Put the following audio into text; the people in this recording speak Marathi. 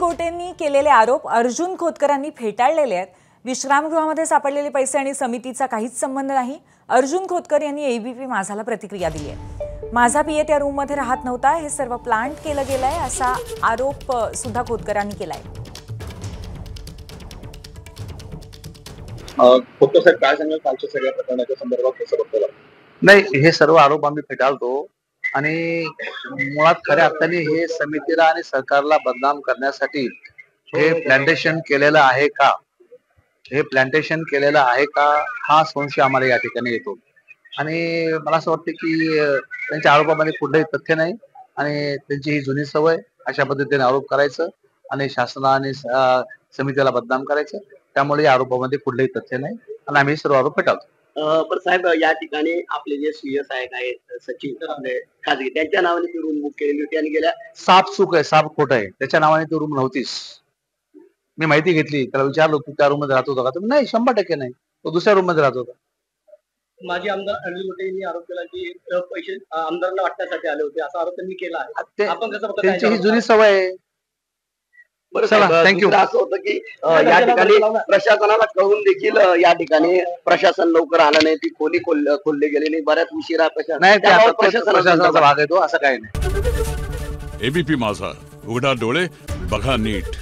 गोटेंनी केलेले आरोप अर्जुन खोतकरांनी फेटाळलेले आहेत। विश्रामगृहामध्ये सापडलेले पैसे आणि समितीचा काहीच संबंध नाही। अर्जुन खोतकर यांनी एबीपी माझाला प्रतिक्रिया दिली आहे। माझा पीए त्या रूममध्ये राहत नव्हता, हे सर्व प्लांट केलं गेलंय असा आरोप सुद्धा खोतकरांनी केलाय। खोतकर साहेब काय सांगाल कालच्या सगळ्या प्रकरणाच्या संदर्भात कसं बघतो? नाही, हे सर्व आरोप आम्ही फेटाळतो आणि मुळात खऱ्या अर्थाने हे समितीला आणि सरकारला बदनाम करण्यासाठी हे प्लांटेशन केलेलं आहे का, हा संशय आम्हाला या ठिकाणी येतो। आणि मला असं वाटतं की त्यांच्या आरोपामध्ये कुठलंही तथ्य नाही आणि त्यांची ही जुनी सवय अशा पद्धतीने आरोप करायचं आणि शासनाने समितीला बदनाम करायचं। त्यामुळे या आरोपामध्ये कुठलंही तथ्य नाही आणि आम्ही सर्व आरोप फेटाळतो। पण साहेब, या ठिकाणी आपले जे सीएस आहेत सचिन आपले खाजगी, त्यांच्या नावाने ती रूम बुक केलेली होती आणि गेल्या साफ चूक आहे, साफ खोट आहे। त्याच्या नावाने ती रूम नव्हतीच। मी माहिती घेतली, त्याला विचारलो तू त्या रूम मध्ये राहत होता का? नाही, 100% नाही, तो दुसऱ्या रूम मध्ये राहत होता। माजी आमदार अनिल गोटे यांनी आरोप केला की पैसे आमदारांना वाटण्यासाठी आले होते, असा आरोप त्यांनी केला आहे। आपण कसं बघता? त्यांची ही जुनी सवय आहे। थँक्यू। असं होतं की या ठिकाणी प्रशासनाला कळून देखील या ठिकाणी प्रशासन लवकर आलं नाही, ती खोली खोलली गेलेली, बऱ्याच उशिरा प्रशासनाचा भाग आहे तो, असं काही नाही। एबीपी माझा, उघडा डोळे बघा नीट।